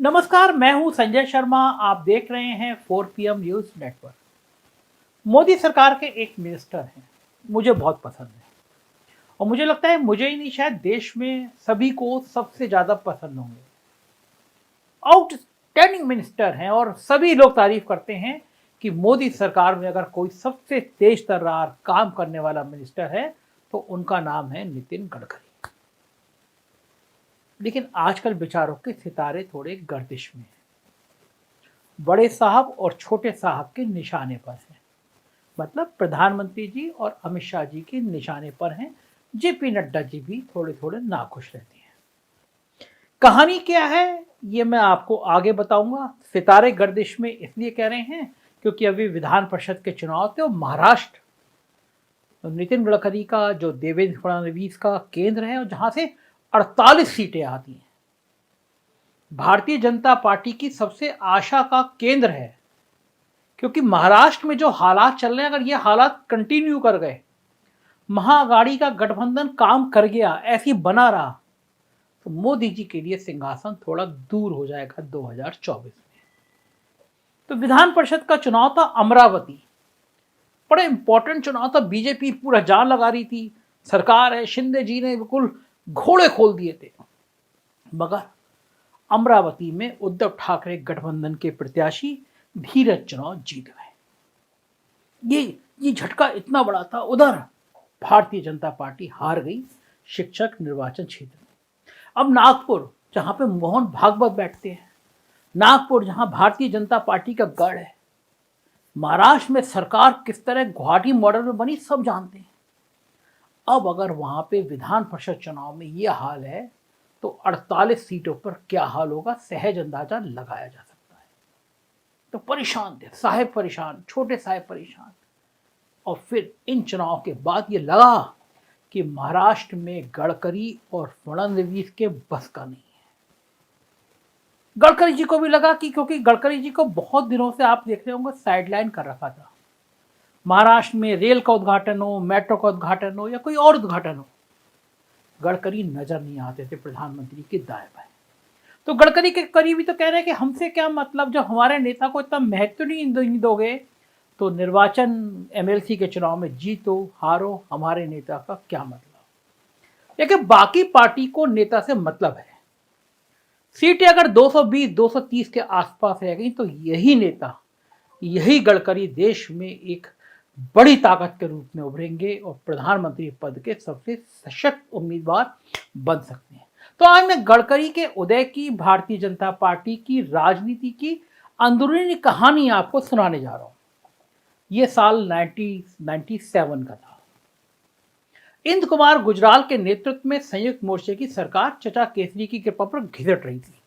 नमस्कार, मैं हूं संजय शर्मा। आप देख रहे हैं 4 PM न्यूज नेटवर्क। मोदी सरकार के एक मिनिस्टर हैं, मुझे बहुत पसंद है और मुझे लगता है मुझे ही नहीं, शायद देश में सभी को सबसे ज्यादा पसंद होंगे। आउटस्टैंडिंग मिनिस्टर हैं और सभी लोग तारीफ करते हैं कि मोदी सरकार में अगर कोई सबसे तेज तर्रार काम करने वाला मिनिस्टर है तो उनका नाम है नितिन गडकरी। लेकिन आजकल विचारों के सितारे थोड़े गर्दिश में हैं। बड़े साहब और छोटे साहब के निशाने पर हैं। मतलब प्रधानमंत्री जी और अमित शाह जी के निशाने पर हैं। जेपी नड्डा जी भी थोड़े थोड़े नाखुश रहते हैं। कहानी क्या है ये मैं आपको आगे बताऊंगा। सितारे गर्दिश में इसलिए कह रहे हैं क्योंकि अभी विधान परिषद के चुनाव थे और महाराष्ट्र नितिन गडकरी का, जो देवेंद्र फडणवीस का केंद्र है और जहां से 48 सीटें आती हैं, भारतीय जनता पार्टी की सबसे आशा का केंद्र है। क्योंकि महाराष्ट्र में जो हालात चल रहे हैं, अगर ये हालात कंटिन्यू कर गए, महाअघाड़ी का गठबंधन काम कर गया, ऐसी बना रहा, तो मोदी जी के लिए सिंहासन थोड़ा दूर हो जाएगा 2024 में। तो विधान परिषद का चुनाव था अमरावती, बड़ा इंपॉर्टेंट चुनाव था। बीजेपी पूरा जान लगा रही थी, सरकार है, शिंदे जी ने बिल्कुल घोड़े खोल दिए थे। मगर अमरावती में उद्धव ठाकरे गठबंधन के प्रत्याशी धीरज चुनाव जीत गए। ये झटका इतना बड़ा था। उधर भारतीय जनता पार्टी हार गई शिक्षक निर्वाचन क्षेत्र में। अब नागपुर, जहां पे मोहन भागवत बैठते हैं, नागपुर जहां भारतीय जनता पार्टी का गढ़ है, महाराष्ट्र में सरकार किस तरह गुवाहाटी मॉडल में बनी सब जानते हैं। अब अगर वहां पे विधान परिषद चुनाव में ये हाल है तो 48 सीटों पर क्या हाल होगा, सहज अंदाजा लगाया जा सकता है। तो परेशान थे साहेब, परेशान, छोटे साहेब परेशान। और फिर इन चुनाव के बाद ये लगा कि महाराष्ट्र में गडकरी और फडणवीस के बस का नहीं है। गडकरी जी को भी लगा कि, क्योंकि गडकरी जी को बहुत दिनों से आप देख रहे होंगे साइडलाइन कर रखा था। महाराष्ट्र में रेल का उद्घाटन हो, मेट्रो का उद्घाटन हो या कोई और उद्घाटन हो, गडकरी नजर नहीं आते थे प्रधानमंत्री के दाएं बाएं। तो गडकरी के करीबी तो कह रहे हैं कि हमसे क्या मतलब, जब हमारे नेता को इतना महत्व नहीं दोगे तो निर्वाचन एमएलसी के चुनाव में जीतो हारो, हमारे नेता का क्या मतलब। लेकिन बाकी पार्टी को नेता से मतलब है। सीटें अगर 220 230 के आसपास रह गई तो यही नेता, यही गडकरी देश में एक बड़ी ताकत के रूप में उभरेंगे और प्रधानमंत्री पद के सबसे सशक्त उम्मीदवार बन सकते हैं। तो आज मैं गडकरी के उदय की, भारतीय जनता पार्टी की राजनीति की अंदरूनी कहानी आपको सुनाने जा रहा हूं। यह साल 1997 का था। इंद्र कुमार गुजराल के नेतृत्व में संयुक्त मोर्चे की सरकार चचा केसरी की कृपा पर घिसट रही थी।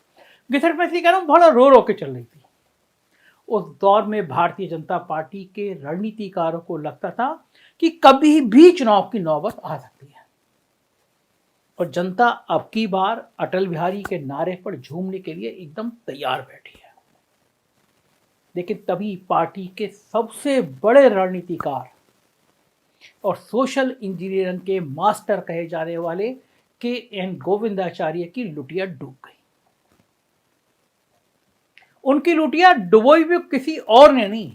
घिसट में कह रहा हूं, बड़ा रो रो के चल रही थी। उस दौर में भारतीय जनता पार्टी के रणनीतिकारों को लगता था कि कभी भी चुनाव की नौबत आ सकती है और जनता अब की बार अटल बिहारी के नारे पर झूमने के लिए एकदम तैयार बैठी है। लेकिन तभी पार्टी के सबसे बड़े रणनीतिकार और सोशल इंजीनियरिंग के मास्टर कहे जाने वाले के.एन. गोविंदाचार्य की लुटिया डूब गई। उनकी लुटिया डुबोई भी किसी और ने नहीं,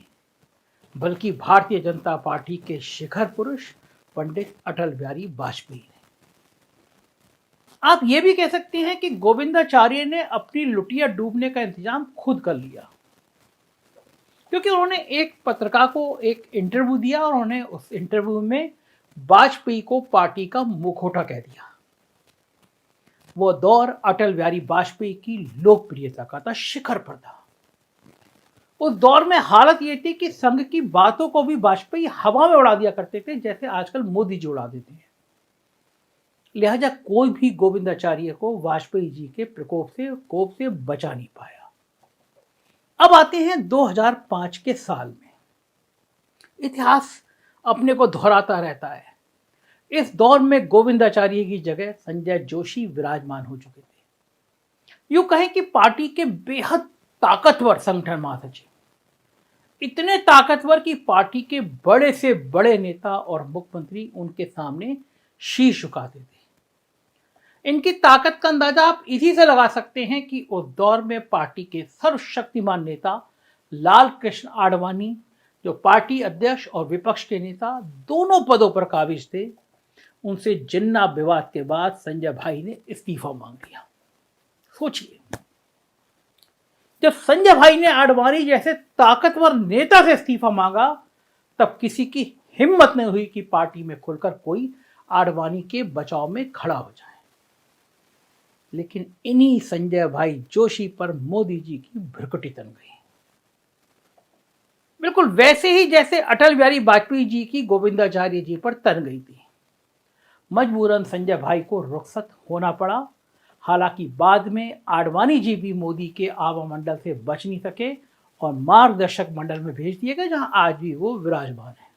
बल्कि भारतीय जनता पार्टी के शिखर पुरुष पंडित अटल बिहारी वाजपेयी ने। आप ये भी कह सकते हैं कि गोविंदाचार्य ने अपनी लुटिया डूबने का इंतजाम खुद कर लिया, क्योंकि उन्होंने एक पत्रकार को एक इंटरव्यू दिया और उन्होंने उस इंटरव्यू में वाजपेयी को पार्टी का मुखौटा कह दिया। वो दौर अटल बिहारी वाजपेयी की लोकप्रियता का था, शिखर पर था। उस दौर में हालत ये थी कि संघ की बातों को भी वाजपेयी हवा में उड़ा दिया करते थे, जैसे आजकल मोदी जी उड़ा देते हैं। लिहाजा कोई भी गोविंदाचार्य को वाजपेयी जी के कोप से बचा नहीं पाया। अब आते हैं 2005 के साल में। इतिहास अपने को दोहराता रहता है। इस दौर में गोविंदाचार्य की जगह संजय जोशी विराजमान हो चुके थे। यूं कहें कि पार्टी के बेहद ताकतवर संगठन महासचिव, इतने ताकतवर कि पार्टी के बड़े से बड़े नेता और मुख्यमंत्री उनके सामने शीश झुकाते थे। इनकी ताकत का अंदाजा आप इसी से लगा सकते हैं कि उस दौर में पार्टी के सर्वशक्तिमान नेता लाल कृष्ण आडवाणी, जो पार्टी अध्यक्ष और विपक्ष के नेता दोनों पदों पर काबिज थे, उनसे जिन्ना विवाद के बाद संजय भाई ने इस्तीफा मांग लिया। सोचिए, जब संजय भाई ने आडवाणी जैसे ताकतवर नेता से इस्तीफा मांगा, तब किसी की हिम्मत नहीं हुई कि पार्टी में खुलकर कोई आडवाणी के बचाव में खड़ा हो जाए। लेकिन इन्हीं संजय भाई जोशी पर मोदी जी की भ्रुकुटी तन गई, बिल्कुल वैसे ही जैसे अटल बिहारी वाजपेयी जी की गोविंदाचार्य जी पर तन गई थी। मजबूरन संजय भाई को रुखसत होना पड़ा। हालांकि बाद में आडवाणी जी भी मोदी के आवा मंडल से बच नहीं सके और मार्गदर्शक मंडल में भेज दिए गए, जहां आज भी वो विराजमान है।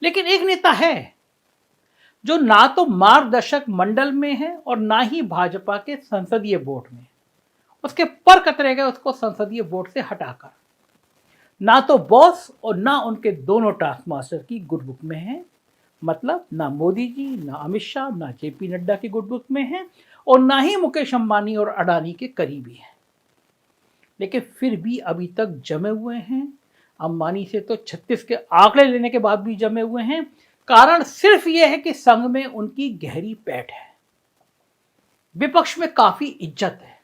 लेकिन एक नेता है जो ना तो मार्गदर्शक मंडल में है और ना ही भाजपा के संसदीय बोर्ड में। उसके पर कतरे गए उसको संसदीय बोर्ड से हटाकर। ना तो बॉस और ना उनके दोनों टास्क मास्टर की गुड बुक में है, मतलब ना मोदी जी, ना अमित शाह, ना जेपी नड्डा की गुड बुक में है और ना ही मुकेश अंबानी और अडानी के करीबी हैं। लेकिन फिर भी अभी तक जमे हुए हैं। अंबानी से तो 36 के आंकड़े लेने के बाद भी जमे हुए हैं। कारण सिर्फ यह है कि संघ में उनकी गहरी पैठ है, विपक्ष में काफी इज्जत है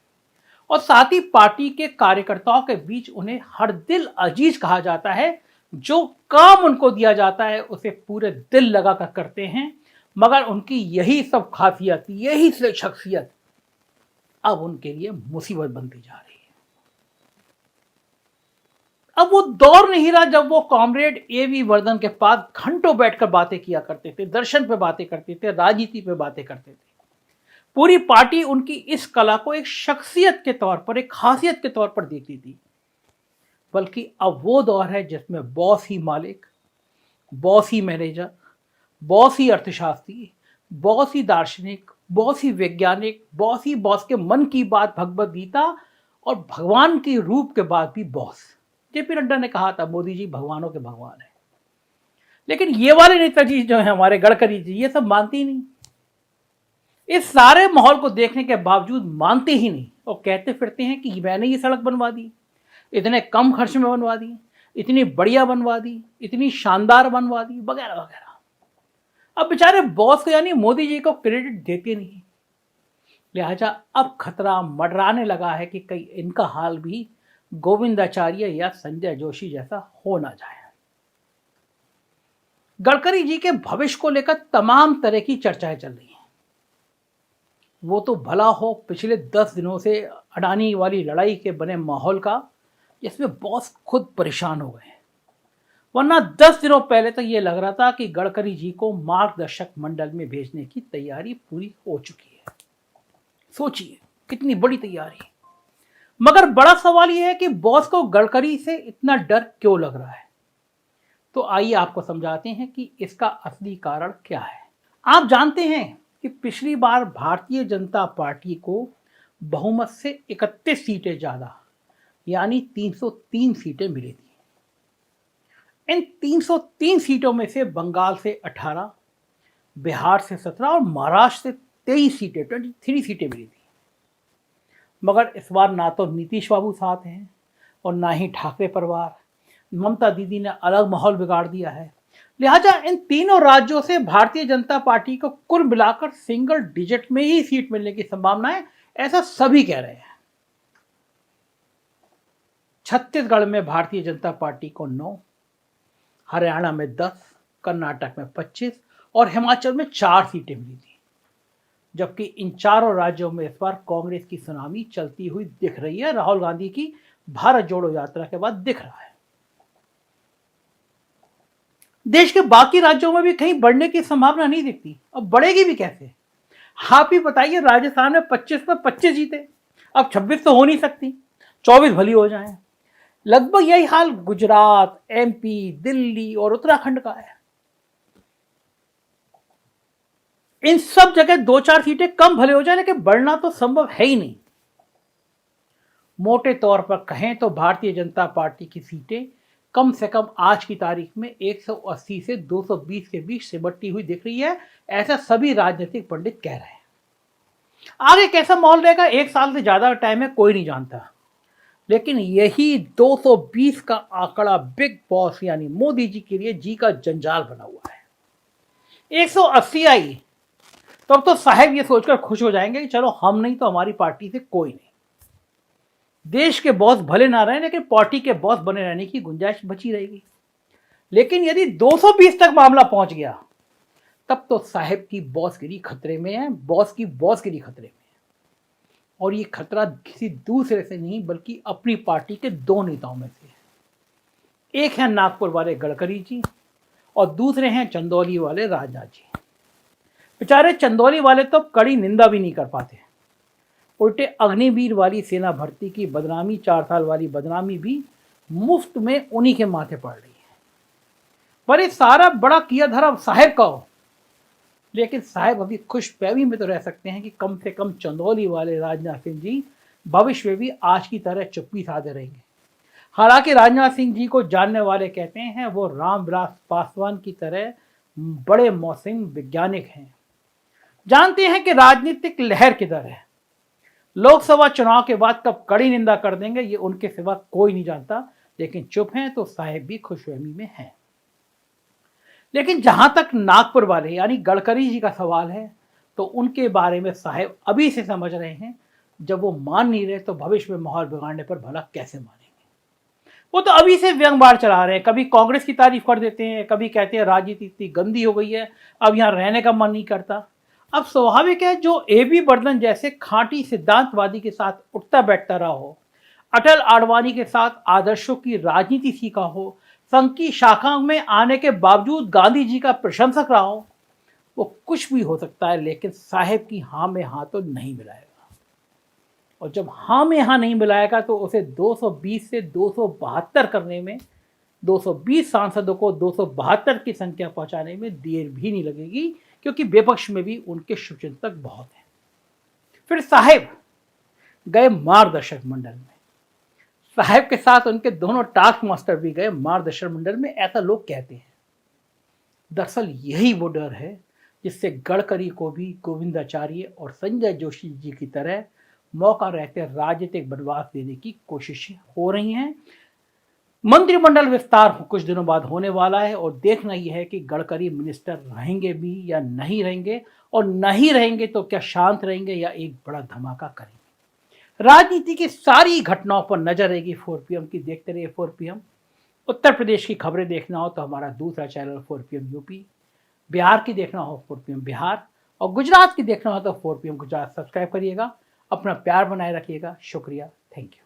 और साथ ही पार्टी के कार्यकर्ताओं के बीच उन्हें हर दिल अजीज कहा जाता है। जो काम उनको दिया जाता है उसे पूरे दिल लगाकर करते हैं, मगर उनकी यही सब खासियत, यही शख्सियत अब उनके लिए मुसीबत बनती जा रही है। अब वो दौर नहीं रहा जब वो कॉमरेड एवी वर्धन के पास घंटों बैठकर बातें किया करते थे, दर्शन पे बातें करते थे, राजनीति पे बातें करते थे। पूरी पार्टी उनकी इस कला को एक शख्सियत के तौर पर, एक खासियत के तौर पर देखती थी। बल्कि अब वो दौर है जिसमें बॉस ही मालिक, बॉस ही मैनेजर, बॉस ही अर्थशास्त्री, बॉस ही दार्शनिक, बॉस ही वैज्ञानिक, बॉस ही बॉस के मन की बात, भगवद गीता और भगवान के रूप के बाद भी बॉस। जेपी नड्डा ने कहा था मोदी जी भगवानों के भगवान है। लेकिन ये वाले नेताजी जो है हमारे गडकरी जी, ये सब मानते ही नहीं। इस सारे माहौल को देखने के बावजूद मानते ही नहीं और कहते फिरते हैं कि मैंने ये सड़क बनवा दी, इतने कम खर्च में बनवा दी, इतनी बढ़िया बनवा दी, इतनी शानदार बनवा दी, वगैरह वगैरह। अब बेचारे बॉस को यानी मोदी जी को क्रेडिट देते नहीं। लिहाजा अब खतरा मंडराने लगा है कि कहीं इनका हाल भी गोविंदाचार्य या संजय जोशी जैसा हो ना जाए। गडकरी जी के भविष्य को लेकर तमाम तरह की चर्चाएं चल रही हैं। वो तो भला हो पिछले 10 दिनों से अडानी वाली लड़ाई के बने माहौल का, जिसमें बॉस खुद परेशान हो गए हैं। वरना 10 दिनों पहले तक ये लग रहा था कि गडकरी जी को मार्गदर्शक मंडल में भेजने की तैयारी पूरी हो चुकी है। सोचिए कितनी बड़ी तैयारी। मगर बड़ा सवाल यह है कि बॉस को गडकरी से इतना डर क्यों लग रहा है। तो आइए आपको समझाते हैं कि इसका असली कारण क्या है। आप जानते हैं कि पिछली बार भारतीय जनता पार्टी को बहुमत से 31 सीटें ज्यादा यानी 303 सीटें मिली थी। इन 303 सीटों में से बंगाल से 18, बिहार से 17 और महाराष्ट्र से 23 सीटें, 23 सीटें मिली थी। मगर इस बार ना तो नीतीश बाबू साथ हैं और ना ही ठाकरे परिवार, ममता दीदी ने अलग माहौल बिगाड़ दिया है। लिहाजा इन तीनों राज्यों से भारतीय जनता पार्टी को कुल मिलाकर सिंगल डिजिट में ही सीट मिलने की संभावना है, ऐसा सभी कह रहे हैं। छत्तीसगढ़ में भारतीय जनता पार्टी को 9, हरियाणा में 10, कर्नाटक में 25 और हिमाचल में 4 सीटें मिली थी। जबकि इन चारों राज्यों में इस बार कांग्रेस की सुनामी चलती हुई दिख रही है। राहुल गांधी की भारत जोड़ो यात्रा के बाद दिख रहा है। देश के बाकी राज्यों में भी कहीं बढ़ने की संभावना नहीं दिखती। अब बढ़ेगी भी कैसे? आप ही बताइए, राजस्थान में 25 में 25 जीते, अब 26 तो हो नहीं सकती, 24 भली हो जाए। लगभग यही हाल गुजरात, एमपी, दिल्ली और उत्तराखंड का है। इन सब जगह 2-4 सीटें कम भले हो जाए, लेकिन बढ़ना तो संभव है ही नहीं। मोटे तौर पर कहें तो भारतीय जनता पार्टी की सीटें कम से कम आज की तारीख में 180 से 220 के बीच सिमटती हुई दिख रही है, ऐसा सभी राजनीतिक पंडित कह रहे हैं। आगे कैसा माहौल रहेगा, 1 साल से ज्यादा टाइम है, कोई नहीं जानता। लेकिन यही 220 का आंकड़ा बिग बॉस यानी मोदी जी के लिए जी का जंजाल बना हुआ है। 180 आई तो अब तो साहब ये सोचकर खुश हो जाएंगे कि चलो हम नहीं तो हमारी पार्टी से कोई नहीं। देश के बॉस भले ना रहे लेकिन पार्टी के बॉस बने रहने की गुंजाइश बची रहेगी। लेकिन यदि 220 तक मामला पहुंच गया तब तो साहब की बॉसगिरी खतरे में है, बॉस की बॉसगिरी खतरे में है। और ये खतरा किसी दूसरे से नहीं बल्कि अपनी पार्टी के 2 नेताओं में से है। एक है नागपुर वाले गडकरी जी और दूसरे हैं चंदौली वाले राजनाथ जी। बेचारे चंदौली वाले तो कड़ी निंदा भी नहीं कर पाते, उल्टे अग्निवीर वाली सेना भर्ती की बदनामी, 4 साल वाली बदनामी भी मुफ्त में उन्हीं के माथे पड़ रही है। पर ये सारा बड़ा किया धरा साहब का हो, लेकिन साहब अभी खुशफहमी में तो रह सकते हैं कि कम से कम चंदौली वाले राजनाथ सिंह जी भविष्य में भी आज की तरह चुप्पी साधे रहेंगे। हालांकि राजनाथ सिंह जी को जानने वाले कहते हैं वो रामविलास पासवान की तरह बड़े मौसम वैज्ञानिक हैं, जानते हैं कि राजनीतिक लहर किधर है। लोकसभा चुनाव के बाद कब कड़ी निंदा कर देंगे ये उनके सिवा कोई नहीं जानता, लेकिन चुप हैं तो साहब भी खुशफहमी में हैं। लेकिन जहां तक नागपुर वाले यानी गडकरी जी का सवाल है तो उनके बारे में साहब अभी से समझ रहे हैं, जब वो मान नहीं रहे तो भविष्य में माहौल बिगाड़ने पर भला कैसे मानेंगे। वो तो अभी से व्यंग्यवाद चला रहे हैं, कभी कांग्रेस की तारीफ कर देते हैं, कभी कहते हैं राजनीति इतनी गंदी हो गई है अब यहाँ रहने का मन नहीं करता। अब स्वाभाविक है जो एबी बर्दन जैसे खांटी सिद्धांतवादी के साथ उठता बैठता रहा हो, अटल आडवाणी के साथ आदर्शों की राजनीति सीखा हो, संघ की शाखा में आने के बावजूद गांधी जी का प्रशंसक रहा हो, वो कुछ भी हो सकता है लेकिन साहब की हाँ में हाँ तो नहीं मिलाएगा। और जब हाँ में हाँ नहीं मिलाएगा तो उसे 220 से 272 करने में, 220 सांसदों को 272 की संख्या पहुंचाने में देर भी नहीं लगेगी, क्योंकि विपक्ष में भी उनके शुभचिंतक बहुत हैं। फिर साहब गए मार्गदर्शक मंडल में, साहब के साथ उनके दोनों टास्क मास्टर भी गए मार्गदर्शक मंडल में, ऐसा लोग कहते हैं। दरअसल यही वो डर है जिससे गडकरी को भी गोविंदाचार्य और संजय जोशी जी की तरह मौका रहते राजनीतिक बनवास देने की कोशिशें हो रही हैं। मंत्रिमंडल विस्तार कुछ दिनों बाद होने वाला है और देखना यह है कि गडकरी मिनिस्टर रहेंगे भी या नहीं रहेंगे, और नहीं रहेंगे तो क्या शांत रहेंगे या एक बड़ा धमाका करेंगे। राजनीति की सारी घटनाओं पर नजर रहेगी 4PM की। देखते रहिए 4PM। उत्तर प्रदेश की खबरें देखना हो तो हमारा दूसरा चैनल 4PM यूपी, बिहार की देखना हो 4PM बिहार, और गुजरात की देखना हो तो 4PM गुजरात सब्सक्राइब करिएगा। अपना प्यार बनाए रखिएगा। शुक्रिया, थैंक यू।